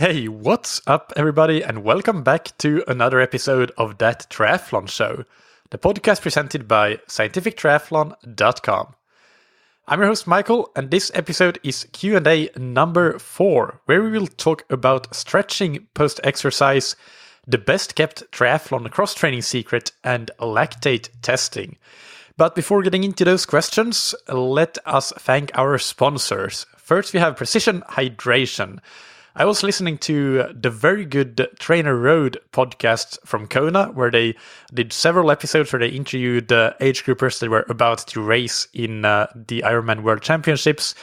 Hey, what's up, everybody, and welcome back to another episode of That Triathlon Show, the podcast presented by scientifictriathlon.com. I'm your host, Michael, and this episode is Q&A number 4, where we will talk about stretching post-exercise, the best-kept triathlon cross-training secret, and lactate testing. But before getting into those questions, let us thank our sponsors. First, we have Precision Hydration. I was listening to the very good Trainer Road podcast from Kona, where they did several episodes where they interviewed age groupers that were about to race in the Ironman World Championships.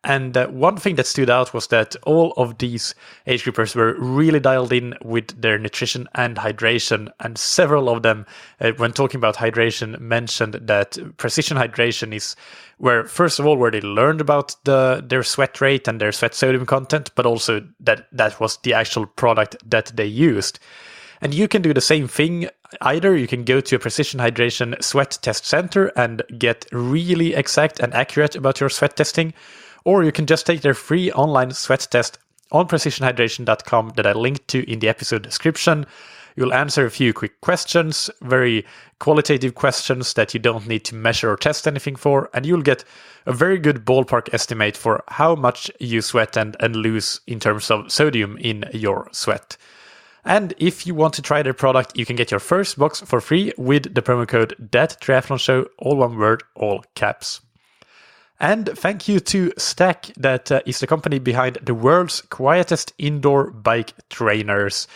And one thing that stood out was that all of these age groupers were really dialed in with their nutrition and hydration. And several of them, when talking about hydration, mentioned that Precision Hydration is where, first of all, where they learned about their sweat rate and their sweat sodium content, but also that was the actual product that they used. And you can do the same thing. Either you can go to a Precision Hydration sweat test center and get really exact and accurate about your sweat testing, or you can just take their free online sweat test on precisionhydration.com that I linked to in the episode description. You'll answer a few quick questions, very qualitative questions that you don't need to measure or test anything for, and you'll get a very good ballpark estimate for how much you sweat and lose in terms of sodium in your sweat. And if you want to try their product, you can get your first box for free with the promo code THATTRIATHLONSHOW, all one word, all caps. And thank you to Stack, that is the company behind the world's quietest indoor bike trainers.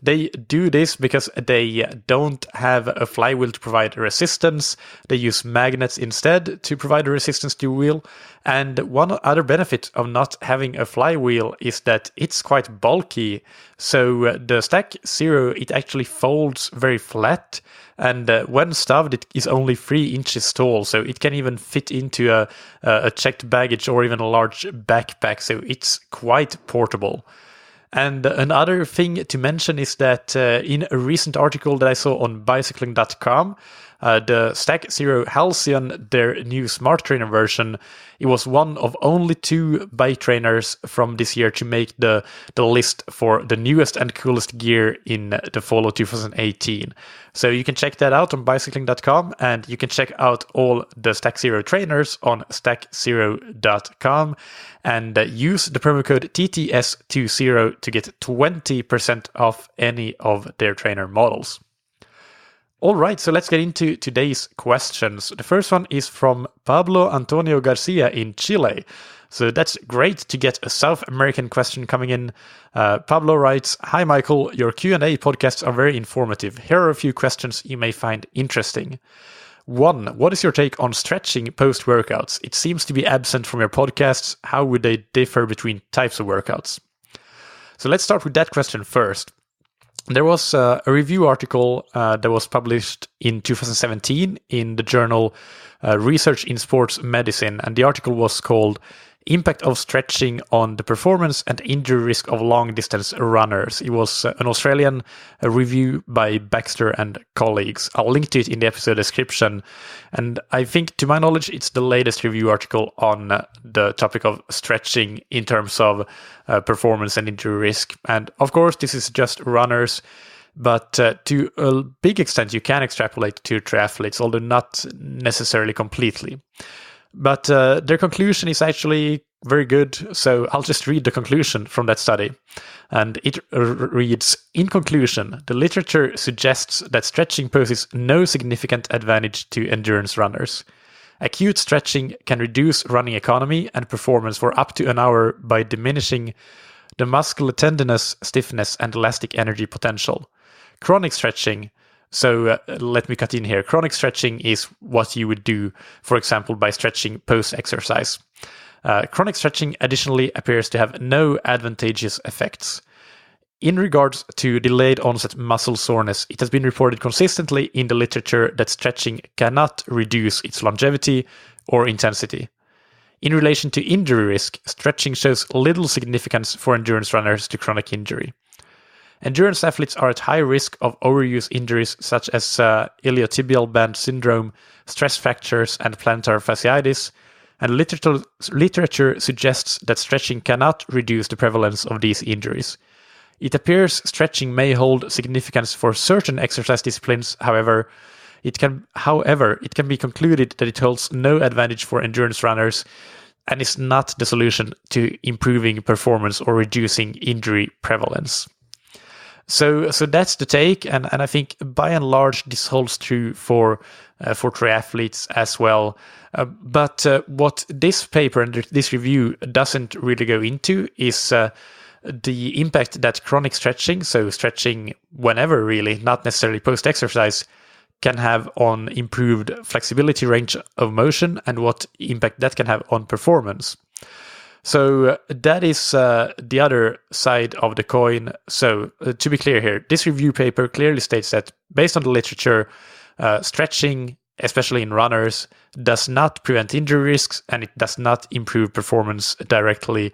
They do this because they don't have a flywheel to provide resistance. They use magnets instead to provide the resistance to the wheel. And one other benefit of not having a flywheel is that it's quite bulky. So the Stack Zero, it actually folds very flat. And when stuffed, it is only 3 inches tall. So it can even fit into a checked baggage or even a large backpack. So it's quite portable. And another thing to mention is that in a recent article that I saw on bicycling.com, the Stack Zero Halcyon, their new smart trainer version, it was one of only 2 bike trainers from this year to make the list for the newest and coolest gear in the fall of 2018. So you can check that out on bicycling.com, and you can check out all the Stack Zero trainers on stackzero.com and use the promo code TTS20 to get 20% off any of their trainer models. All right, so let's get into today's questions. The first one is from Pablo Antonio Garcia in Chile. So that's great to get a South American question coming in. Pablo writes, "Hi Michael, your Q&A podcasts are very informative. Here are a few questions you may find interesting. 1. What is your take on stretching post-workouts? It seems to be absent from your podcasts. How would they differ between types of workouts?" So let's start with that question first. There was a review article that was published in 2017 in the journal Research in Sports Medicine, and the article was called "Impact of Stretching on the Performance and Injury Risk of Long-Distance Runners." It was an Australian review by Baxter and colleagues. I'll link to it in the episode description. And I think, to my knowledge, it's the latest review article on the topic of stretching in terms of performance and injury risk. And of course, this is just runners, but to a big extent, you can extrapolate to triathletes, although not necessarily completely. But their conclusion is actually very good, so I'll just read the conclusion from that study. And it reads, "In conclusion, the literature suggests that stretching poses no significant advantage to endurance runners. Acute stretching can reduce running economy and performance for up to an hour by diminishing the muscular tenderness, stiffness, and elastic energy potential. Chronic stretching," so let me cut in here. Chronic stretching is what you would do, for example, by stretching post-exercise. Chronic stretching additionally appears to have no advantageous effects. In regards to delayed onset muscle soreness, it has been reported consistently in the literature that stretching cannot reduce its longevity or intensity. In relation to injury risk, stretching shows little significance for endurance runners to chronic injury. Endurance athletes are at high risk of overuse injuries such as iliotibial band syndrome, stress fractures, and plantar fasciitis, and literature suggests that stretching cannot reduce the prevalence of these injuries. It appears stretching may hold significance for certain exercise disciplines. However, it can be concluded that it holds no advantage for endurance runners and is not the solution to improving performance or reducing injury prevalence. So that's the take, and I think by and large this holds true for triathletes as well. But what this paper and this review doesn't really go into is the impact that chronic stretching, so stretching whenever really, not necessarily post-exercise, can have on improved flexibility, range of motion, and what impact that can have on performance. So that is the other side of the coin. So to be clear here, this review paper clearly states that based on the literature, stretching, especially in runners, does not prevent injury risks and it does not improve performance directly.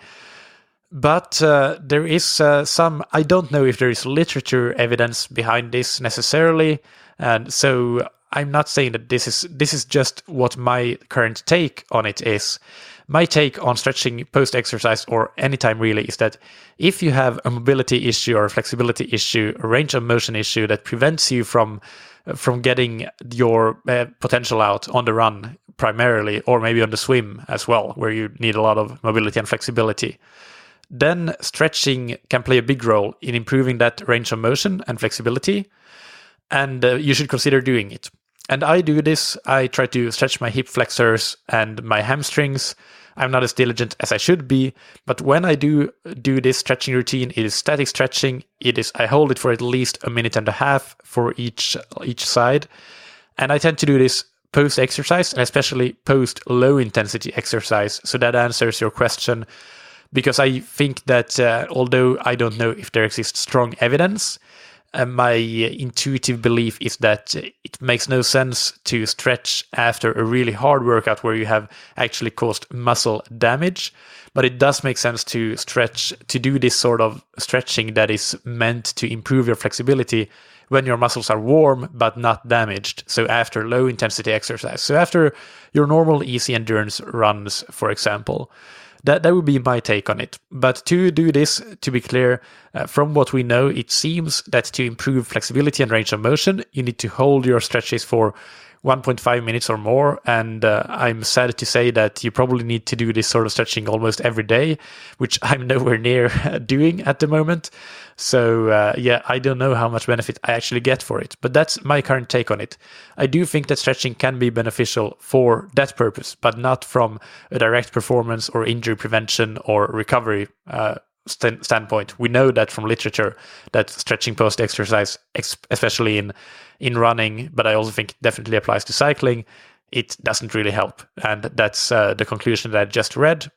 But there is some, I don't know if there is literature evidence behind this necessarily. And so I'm not saying that this is just what my current take on it is. My take on stretching post-exercise or anytime really is that if you have a mobility issue or a flexibility issue, a range of motion issue that prevents you from getting your potential out on the run primarily, or maybe on the swim as well, where you need a lot of mobility and flexibility, then stretching can play a big role in improving that range of motion and flexibility, and you should consider doing it. And I do this. I try to stretch my hip flexors and my hamstrings. I'm not as diligent as I should be, but when I do this stretching routine, it is static stretching. I hold it for at least a minute and a half for each side. And I tend to do this post-exercise, and especially post-low intensity exercise. So that answers your question, because I think that although I don't know if there exists strong evidence, my intuitive belief is that it makes no sense to stretch after a really hard workout where you have actually caused muscle damage. But it does make sense to do this sort of stretching that is meant to improve your flexibility when your muscles are warm but not damaged. So after low intensity exercise. So after your normal easy endurance runs, for example. That would be my take on it. But to do this, to be clear, from what we know, it seems that to improve flexibility and range of motion, you need to hold your stretches for 1.5 minutes or more. And I'm sad to say that you probably need to do this sort of stretching almost every day, which I'm nowhere near doing at the moment. So I don't know how much benefit I actually get for it, but that's my current take on it. I do think that stretching can be beneficial for that purpose, but not from a direct performance or injury prevention or recovery standpoint. We know that from literature that stretching post-exercise, especially in running, but I also think it definitely applies to cycling, it doesn't really help. And that's the conclusion that I just read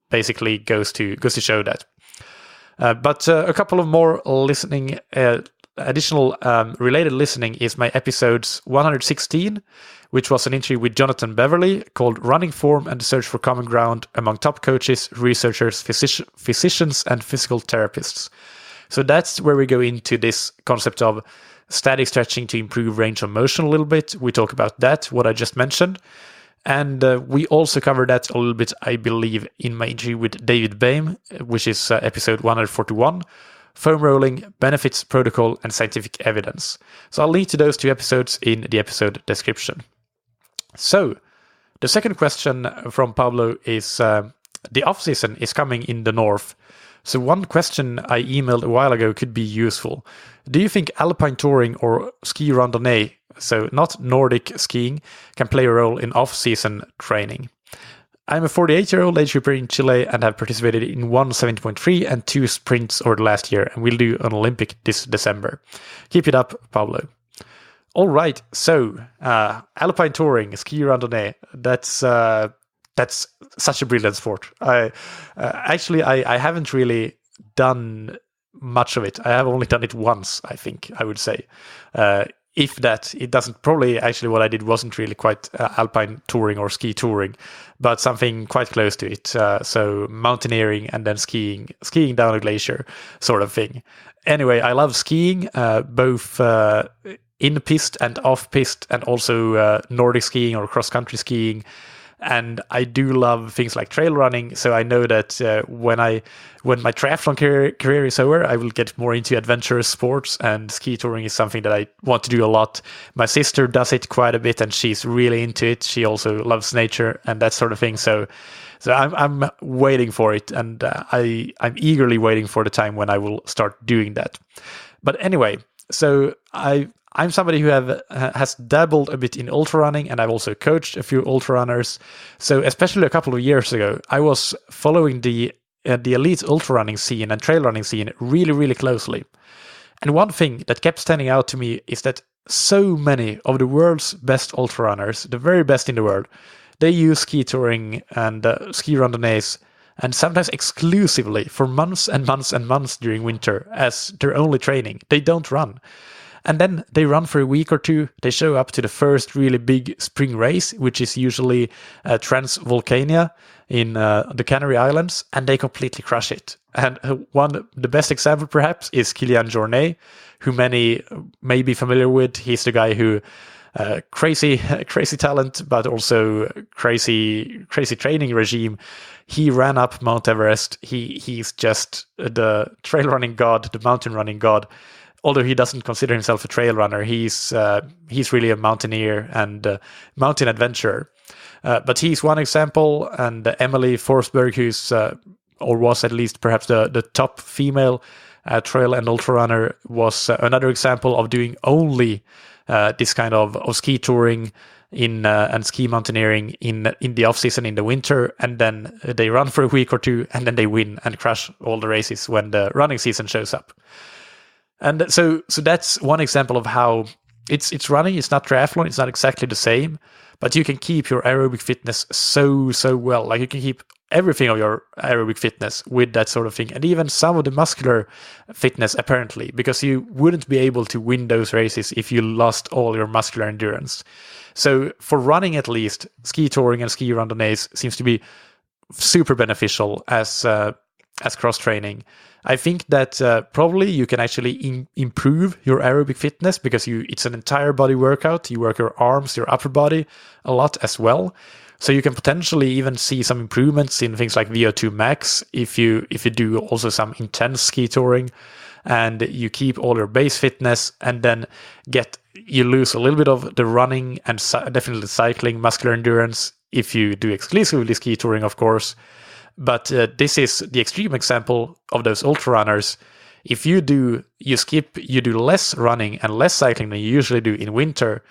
basically goes to show that. But a couple of more listening, additional related listening is my episodes 116, which was an interview with Jonathan Beverly called Running Form and the Search for Common Ground Among Top Coaches, Researchers, Physicians, and Physical Therapists. So that's where we go into this concept of static stretching to improve range of motion a little bit. We talk about that, what I just mentioned. And we also cover that a little bit, I believe, in my interview with David Baim, which is episode 141, Foam Rolling, Benefits, Protocol, and Scientific Evidence. So I'll link to those two episodes in the episode description. So the second question from Pablo is, the off-season is coming in the north. So one question I emailed a while ago could be useful. Do you think alpine touring or ski randonnée, so not Nordic skiing, can play a role in off-season training? I'm a 48-year-old age grouper in Chile and have participated in one 70.3 and 2 sprints over the last year, and will do an Olympic this December. Keep it up, Pablo. All right, so alpine touring, ski randonnée, that's such a brilliant sport. I haven't really done much of it. I have only done it once, I think, I would say. If that, it doesn't, probably actually what I did wasn't really quite alpine touring or ski touring, but something quite close to it. So mountaineering and then skiing down a glacier sort of thing. Anyway, I love skiing, both in piste and off piste, and also Nordic skiing or cross country skiing. And I do love things like trail running, so I know that when my triathlon career is over, I will get more into adventurous sports, and ski touring is something that I want to do a lot. My sister does it quite a bit, and she's really into it. She also loves nature and that sort of thing. So I'm waiting for it, and I'm eagerly waiting for the time when I will start doing that. But anyway, so I'm somebody who has dabbled a bit in ultra running, and I've also coached a few ultra runners. So especially a couple of years ago, I was following the elite ultra running scene and trail running scene really, really closely. And one thing that kept standing out to me is that so many of the world's best ultra runners, the very best in the world, they use ski touring and ski randonnées, and sometimes exclusively for months and months and months during winter as their only training. They don't run. And then they run for a week or two. They show up to the first really big spring race, which is usually Transvolcania in the Canary Islands, and they completely crush it. And the best example perhaps is Kilian Jornet, who many may be familiar with. He's the guy who crazy talent, but also crazy training regime. He ran up Mount Everest. He's just the trail running god, the mountain running god. Although he doesn't consider himself a trail runner, he's really a mountaineer and mountain adventurer. But he's one example, and Emily Forsberg, who's or was at least perhaps the top female trail and ultra runner, was another example of doing only this kind of ski touring and ski mountaineering in the off season in the winter, and then they run for a week or two, and then they win and crush all the races when the running season shows up. And so that's one example of how it's running. It's not triathlon. It's not exactly the same, but you can keep your aerobic fitness so well. Like you can keep everything of your aerobic fitness with that sort of thing, and even some of the muscular fitness apparently, because you wouldn't be able to win those races if you lost all your muscular endurance. So for running, at least, ski touring and ski randonnées seems to be super beneficial as cross training. I think that probably you can actually improve your aerobic fitness because it's an entire body workout. You work your arms, your upper body a lot as well. So you can potentially even see some improvements in things like VO2 max if you do also some intense ski touring, and you keep all your base fitness, and then you lose a little bit of the running and definitely cycling muscular endurance if you do exclusively ski touring, of course. But this is the extreme example of those ultra runners. If you do less running and less cycling than you usually do in winter,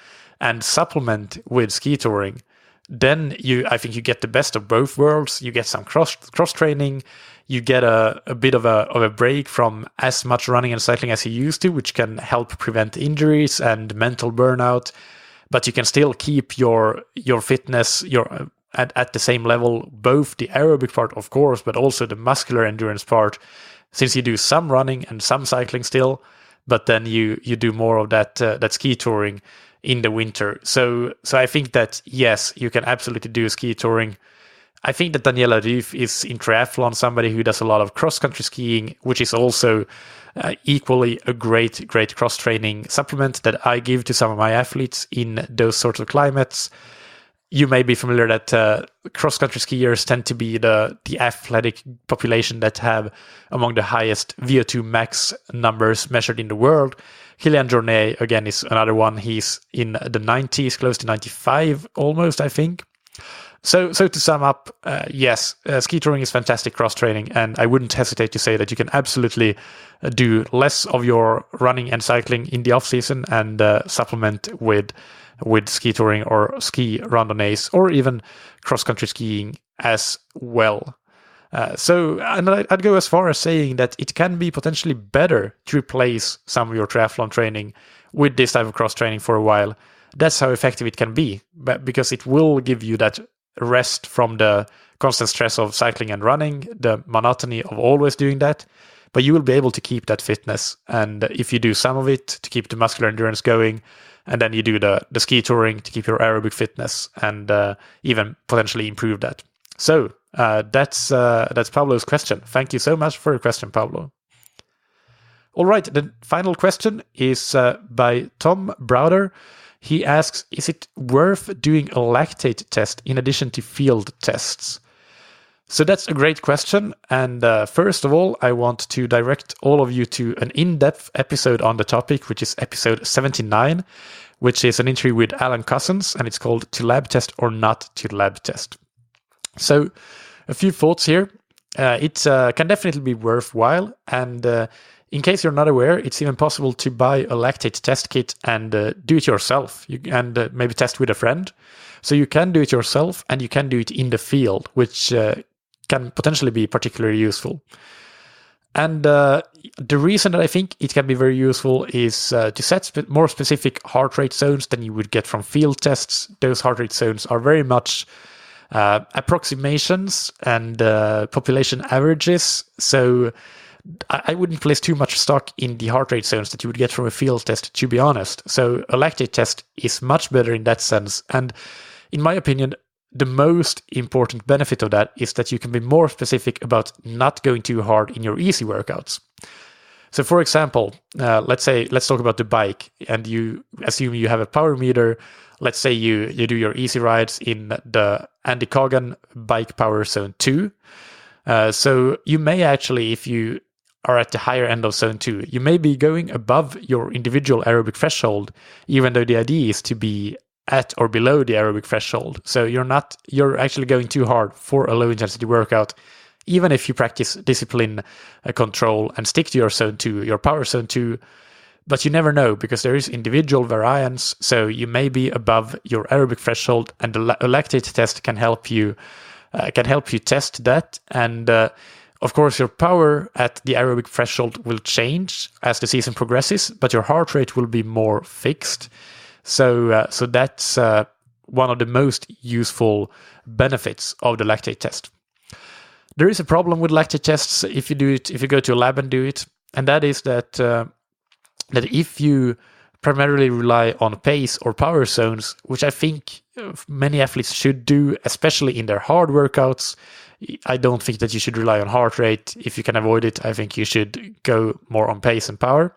and supplement with ski touring, then I think you get the best of both worlds. You get some cross training. You get a bit of a break from as much running and cycling as you used to, which can help prevent injuries and mental burnout. But you can still keep your fitness at the same level, both the aerobic part, of course, but also the muscular endurance part, since you do some running and some cycling still, but then you do more of that ski touring in the winter. So I think that, yes, you can absolutely do ski touring. I think that Daniela Ryf is in triathlon somebody who does a lot of cross-country skiing, which is also equally a great cross-training supplement that I give to some of my athletes in those sorts of climates. You may be familiar that cross-country skiers tend to be the athletic population that have among the highest VO2 max numbers measured in the world. Kilian Jornet, again, is another one. He's in the 90s, close to 95 almost, I think. So to sum up, yes, ski touring is fantastic cross-training, and I wouldn't hesitate to say that you can absolutely do less of your running and cycling in the off-season and supplement with ski touring or ski randonnées or even cross-country skiing as well. And I'd go as far as saying that it can be potentially better to replace some of your triathlon training with this type of cross-training for a while. That's how effective it can be, because it will give you that rest from the constant stress of cycling and running, the monotony of always doing that, but you will be able to keep that fitness. And if you do some of it to keep the muscular endurance going, and then you do the ski touring to keep your aerobic fitness and even potentially improve that. So that's Pablo's question. Thank you so much for your question, Pablo. All right, the final question is by Tom Browder. He asks, is it worth doing a lactate test in addition to field tests? So that's a great question. And first of all, I want to direct all of you to an in-depth episode on the topic, which is episode 79, which is an interview with Alan Cousins, and it's called To Lab Test or Not to Lab Test. So a few thoughts here. It can definitely be worthwhile. And in case you're not aware, it's even possible to buy a lactate test kit and do it yourself, and maybe test with a friend. So you can do it yourself and you can do it in the field, which can potentially be particularly useful. And the reason that I think it can be very useful is to set more specific heart rate zones than you would get from field tests. Those heart rate zones are very much approximations and population averages. So I wouldn't place too much stock in the heart rate zones that you would get from a field test, to be honest. So a lactate test is much better in that sense. And in my opinion, the most important benefit of that is that you can be more specific about not going too hard in your easy workouts. So for example, let's talk about the bike, and you assume you have a power meter. Let's say you do your easy rides in the Andy Coggan bike power zone 2. So you may actually, if you are at the higher end of zone 2, you may be going above your individual aerobic threshold, even though the idea is to be at or below the aerobic threshold. So you're actually going too hard for a low intensity workout, even if you practice discipline control and stick to your zone 2, your power zone 2. But you never know, because there is individual variance. So you may be above your aerobic threshold, and a lactate test can help you test that. And of course, your power at the aerobic threshold will change as the season progresses, but your heart rate will be more fixed. So that's one of the most useful benefits of the lactate test. There is a problem with lactate tests if you go to a lab and do it, and that is that if you primarily rely on pace or power zones, which I think many athletes should do, especially in their hard workouts. I don't think that you should rely on heart rate. If you can avoid it, I think you should go more on pace and power.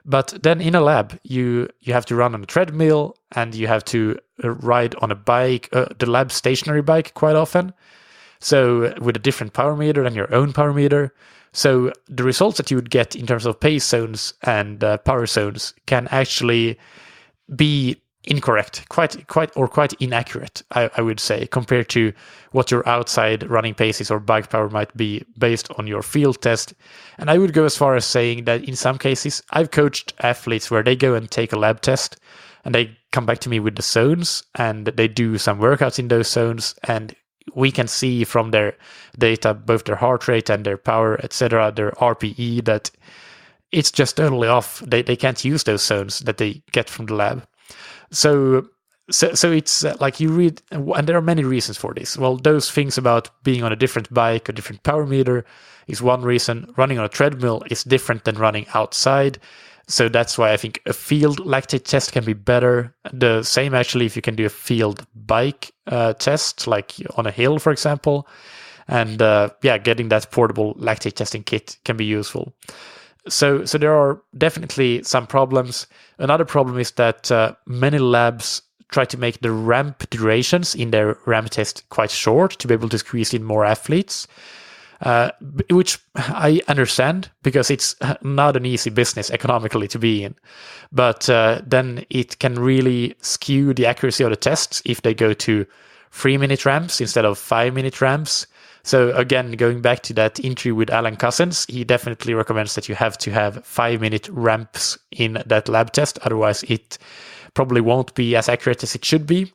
But then in a lab, you have to run on a treadmill, and you have to ride on a bike, the lab stationary bike quite often. So with a different power meter than your own power meter. So the results that you would get in terms of pace zones and power zones can actually be incorrect, quite inaccurate, I would say, compared to what your outside running paces or bike power might be based on your field test. And I would go as far as saying that in some cases, I've coached athletes where they go and take a lab test and they come back to me with the zones and they do some workouts in those zones, and we can see from their data, both their heart rate and their power, etc., their RPE, that it's just totally off. They can't use those zones that they get from the lab. So it's like you read, and there are many reasons for this. Well, those things about being on a different bike, a different power meter is one reason. Running on a treadmill is different than running outside. So that's why I think a field lactate test can be better. The same actually if you can do a field bike test, like on a hill, for example. And getting that portable lactate testing kit can be useful. So there are definitely some problems. Another problem is that many labs try to make the ramp durations in their ramp test quite short to be able to squeeze in more athletes, which I understand because it's not an easy business economically to be in. But then it can really skew the accuracy of the tests if they go to 3-minute ramps instead of 5-minute ramps. So again, going back to that interview with Alan Cousins, he definitely recommends that you have to have 5-minute ramps in that lab test. Otherwise, it probably won't be as accurate as it should be.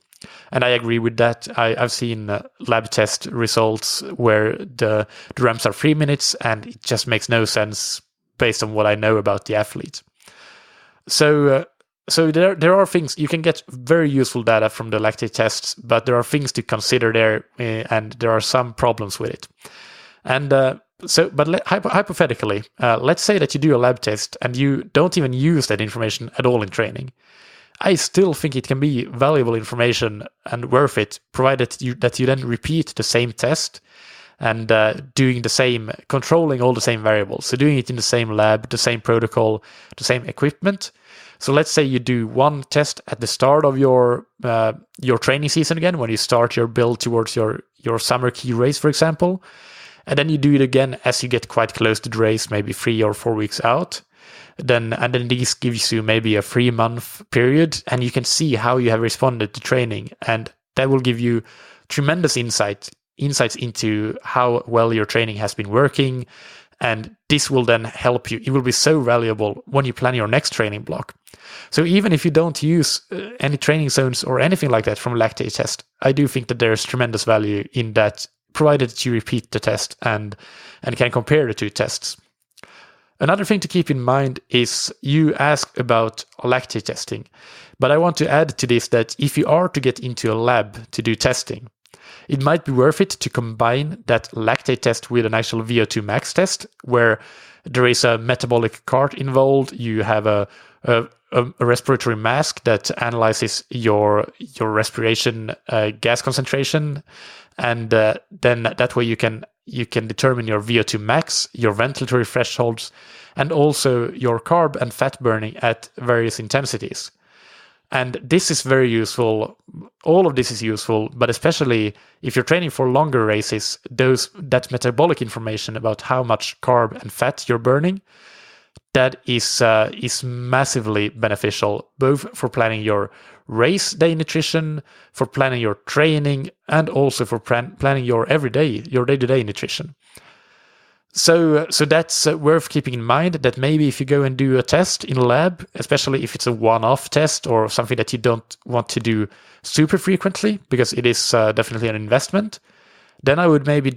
And I agree with that. I've seen lab test results where the ramps are 3 minutes, and it just makes no sense based on what I know about the athlete. So there are things, you can get very useful data from the lactate tests, but there are things to consider there, and there are some problems with it. And hypothetically, let's say that you do a lab test and you don't even use that information at all in training. I still think it can be valuable information and worth it, provided that you then repeat the same test and doing the same, controlling all the same variables. So doing it in the same lab, the same protocol, the same equipment. So let's say you do one test at the start of your training season again, when you start your build towards your summer key race, for example. And then you do it again as you get quite close to the race, maybe 3 or 4 weeks out. Then this gives you maybe a 3-month period, and you can see how you have responded to training. And that will give you tremendous insights into how well your training has been working. And this will then help you. It will be so valuable when you plan your next training block. So even if you don't use any training zones or anything like that from Lactate Test, I do think that there's tremendous value in that, provided that you repeat the test and can compare the two tests. Another thing to keep in mind is you asked about lactate testing, but I want to add to this that if you are to get into a lab to do testing, it might be worth it to combine that lactate test with an actual VO2 max test, where there is a metabolic cart involved. You have a respiratory mask that analyzes your respiration gas concentration, and then that way you can determine your VO2 max, your ventilatory thresholds, and also your carb and fat burning at various intensities. And this is very useful. All of this is useful, but especially if you're training for longer races, that metabolic information about how much carb and fat you're burning, that is massively beneficial, both for planning your race day nutrition, for planning your training, and also for planning your day-to-day nutrition. So that's worth keeping in mind, that maybe if you go and do a test in a lab, especially if it's a one-off test or something that you don't want to do super frequently, because it is definitely an investment, then I would maybe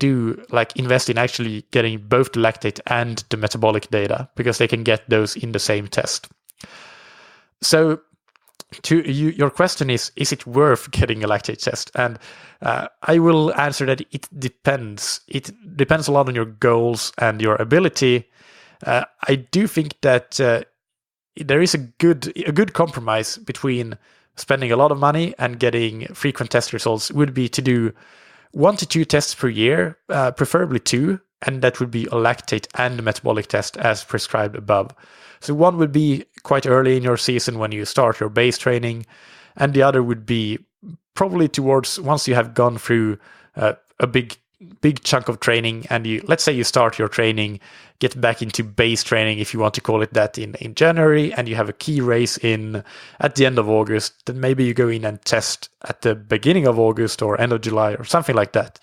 invest in actually getting both the lactate and the metabolic data, because they can get those in the same test. So your question is it worth getting a lactate test? And I will answer that it depends. It depends a lot on your goals and your ability. I do think that there is a good compromise between spending a lot of money and getting frequent test results would be to do 1 to 2 tests per year, preferably 2, and that would be a lactate and a metabolic test as prescribed above. So one would be quite early in your season when you start your base training, and the other would be probably towards once you have gone through a big chunk of training, and let's say you start your training, get back into base training, if you want to call it that, in January, and you have a key race at the end of August, then maybe you go in and test at the beginning of August or end of July or something like that.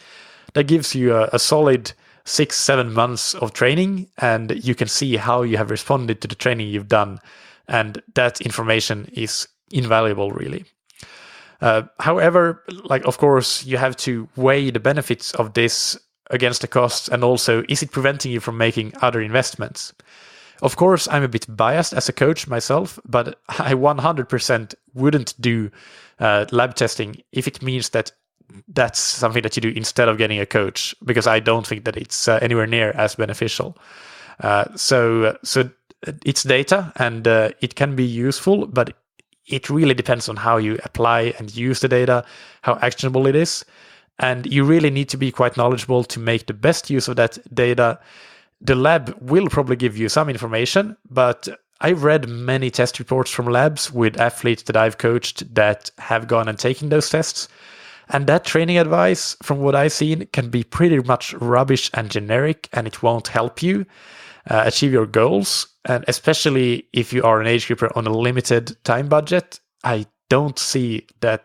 That gives you a solid 6-7 months of training, and you can see how you have responded to the training you've done, and that information is invaluable, really. However, of course, you have to weigh the benefits of this against the costs, and also, is it preventing you from making other investments? Of course, I'm a bit biased as a coach myself, but I 100% wouldn't do lab testing if it means that that's something that you do instead of getting a coach, because I don't think that it's anywhere near as beneficial. So it's data, and it can be useful, but it really depends on how you apply and use the data, how actionable it is. And you really need to be quite knowledgeable to make the best use of that data. The lab will probably give you some information, but I've read many test reports from labs with athletes that I've coached that have gone and taken those tests. And that training advice, from what I've seen, can be pretty much rubbish and generic, and it won't help you achieve your goals. And especially if you are an age grouper on a limited time budget, I don't see that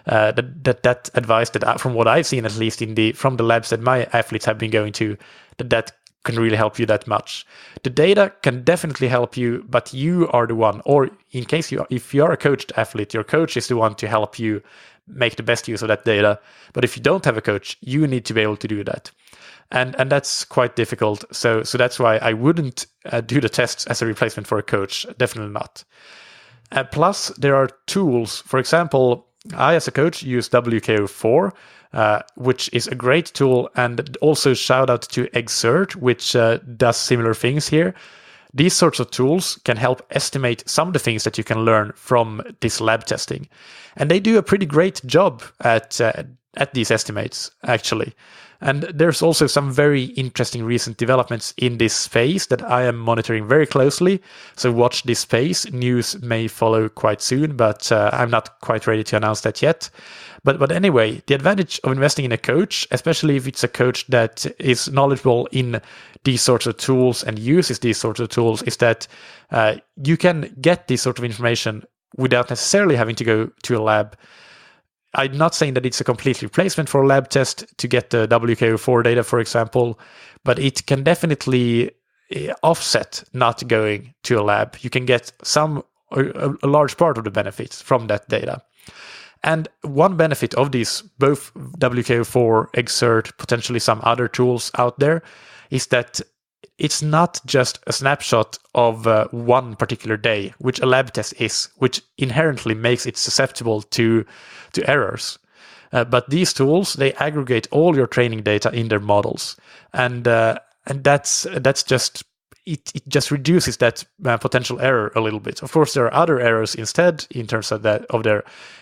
advice, that from what I've seen, at least from the labs that my athletes have been going to, that can really help you that much. The data can definitely help you, but you are the one, or in case if you are a coached athlete, your coach is the one to help you make the best use of that data. But if you don't have a coach, you need to be able to do that. And that's quite difficult. So that's why I wouldn't do the tests as a replacement for a coach. Definitely not. Plus, there are tools. For example, I, as a coach, use WKO4, which is a great tool. And also shout out to Exert, which does similar things here. These sorts of tools can help estimate some of the things that you can learn from this lab testing. And they do a pretty great job at at these estimates, actually. And there's also some very interesting recent developments in this space that I am monitoring very closely. So watch this space. News may follow quite soon, but I'm not quite ready to announce that yet. But anyway, the advantage of investing in a coach, especially if it's a coach that is knowledgeable in these sorts of tools and uses these sorts of tools, is that you can get this sort of information without necessarily having to go to a lab. I'm not saying that it's a complete replacement for a lab test to get the WKO4 data, for example, but it can definitely offset not going to a lab. You can get a large part of the benefits from that data. And one benefit of these, both WKO4, Exert, potentially some other tools out there, is that it's not just a snapshot of one particular day, which a lab test is, which inherently makes it susceptible to errors. But these tools, they aggregate all your training data in their models, and that's just it just reduces that potential error a little bit. Of course, there are other errors instead in terms of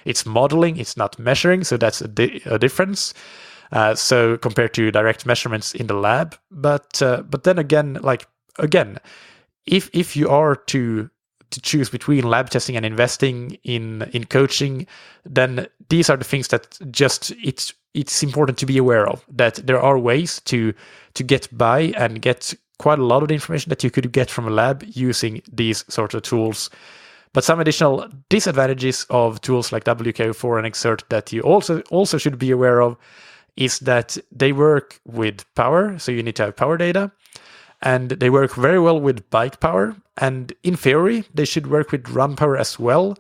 it's modeling, it's not measuring, so that's a difference. So compared to direct measurements in the lab, but then again, if you are to choose between lab testing and investing in coaching, then these are the things that just it's important to be aware of, that there are ways to get by and get quite a lot of the information that you could get from a lab using these sorts of tools. But some additional disadvantages of tools like WKO4 and Exert that you also should be aware of is that they work with power, so you need to have power data, and they work very well with bike power, and in theory they should work with run power as well,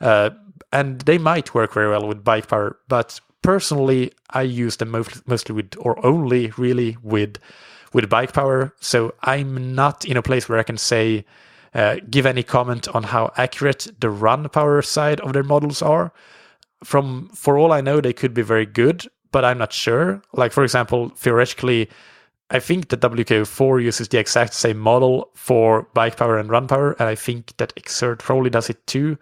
and they might work very well with bike power, but personally I use them mostly with, or only really with bike power, so I'm not in a place where I can say give any comment on how accurate the run power side of their models are. For all I know, they could be very good, but I'm not sure. Like, for example, theoretically, I think that WKO4 uses the exact same model for bike power and run power, and I think that Exert probably does it too.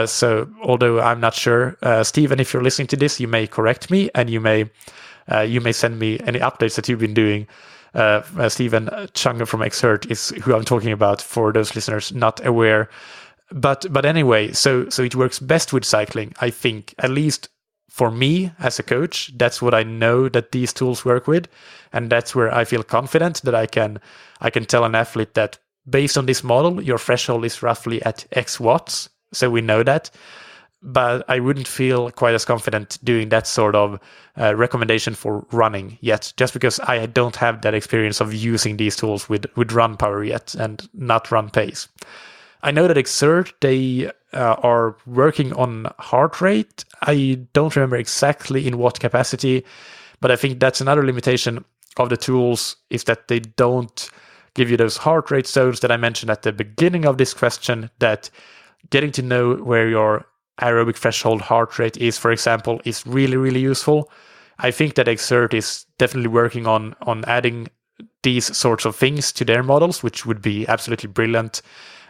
So, although I'm not sure, Stephen, if you're listening to this, you may correct me, and you may send me any updates that you've been doing. Stephen Chung from Exert is who I'm talking about, for those listeners not aware. But anyway, so it works best with cycling, I think, at least for me as a coach. That's what I know that these tools work with, and that's where I feel confident that I can tell an athlete that based on this model, your threshold is roughly at X watts. So we know that, but I wouldn't feel quite as confident doing that sort of recommendation for running yet, just because I don't have that experience of using these tools with run power yet and not run pace. I know that Exert, they are working on heart rate. I don't remember exactly in what capacity, but I think that's another limitation of the tools, is that they don't give you those heart rate zones that I mentioned at the beginning of this question, that getting to know where your aerobic threshold heart rate is, for example, is really, really useful. I think that Exert is definitely working on adding these sorts of things to their models, which would be absolutely brilliant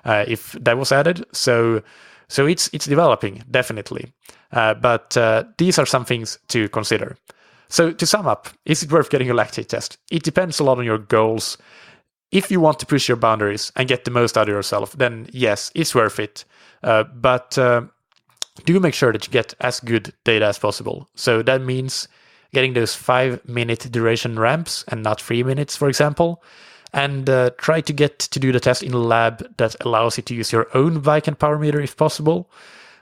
if that was added. So it's developing, definitely. But these are some things to consider. So to sum up, is it worth getting a lactate test? It depends a lot on your goals. If you want to push your boundaries and get the most out of yourself, then yes, it's worth it. But do make sure that you get as good data as possible. So that means getting those 5-minute duration ramps and not 3 minutes, for example. And try to get to do the test in a lab that allows you to use your own bike and power meter if possible.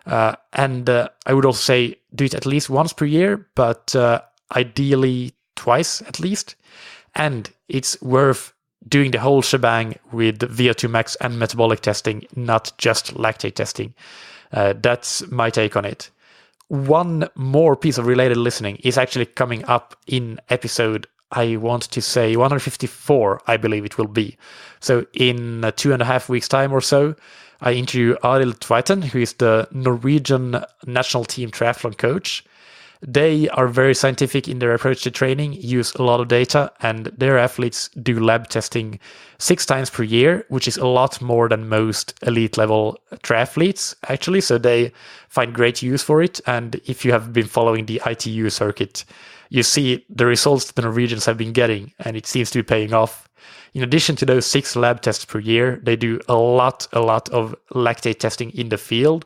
And I would also say do it at least once per year, but ideally twice at least. And it's worth doing the whole shebang with VO2 max and metabolic testing, not just lactate testing. That's my take on it. One more piece of related listening is actually coming up in episode, I want to say 154, I believe it will be. So in 2.5 weeks' time or so, I interview Arild Tveiten, who is the Norwegian national team triathlon coach. They are very scientific in their approach to training, use a lot of data, and their athletes do lab testing 6 times per year, which is a lot more than most elite level triathletes, actually. So they find great use for it. And if you have been following the ITU circuit, you see the results the Norwegians have been getting, and it seems to be paying off. In addition to those 6 lab tests per year, they do a lot of lactate testing in the field.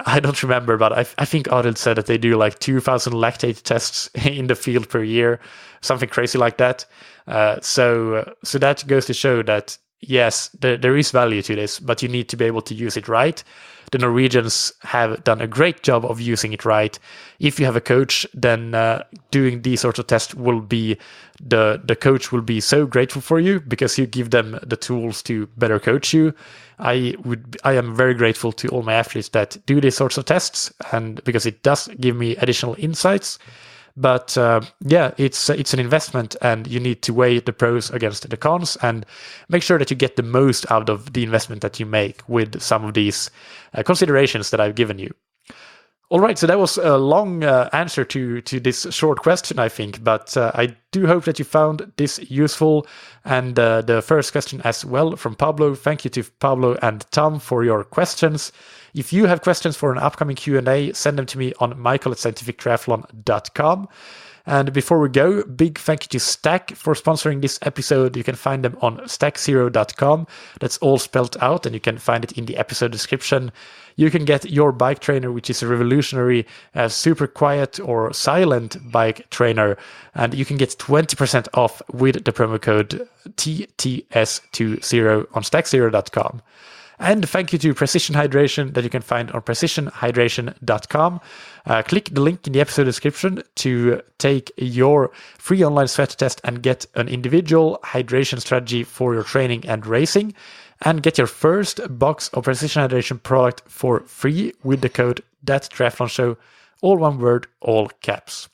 I don't remember, but I think Adil said that they do like 2,000 lactate tests in the field per year, something crazy like that. So that goes to show that, yes, there is value to this, but you need to be able to use it right. The Norwegians have done a great job of using it right. If you have a coach, then doing these sorts of tests will be, the coach will be so grateful for you because you give them the tools to better coach you. I am very grateful to all my athletes that do these sorts of tests, and because it does give me additional insights. But it's an investment, and you need to weigh the pros against the cons and make sure that you get the most out of the investment that you make with some of these considerations that I've given you. All right, so that was a long answer to this short question, I think, but I do hope that you found this useful. And the first question as well from Pablo. Thank you to Pablo and Tom for your questions. If you have questions for an upcoming Q&A, send them to me on michael@scientifictriathlon.com. And before we go, big thank you to Stack for sponsoring this episode. You can find them on stackzero.com. That's all spelled out, and you can find it in the episode description. You can get your bike trainer, which is a revolutionary, super quiet or silent bike trainer. And you can get 20% off with the promo code TTS20 on stackzero.com. And thank you to Precision Hydration that you can find on precisionhydration.com. Click the link in the episode description to take your free online sweat test and get an individual hydration strategy for your training and racing. And get your first box of Precision Hydration product for free with the code THATTRIATHLONSHOW, all one word, all caps.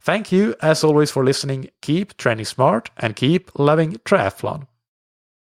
Thank you, as always, for listening. Keep training smart and keep loving triathlon.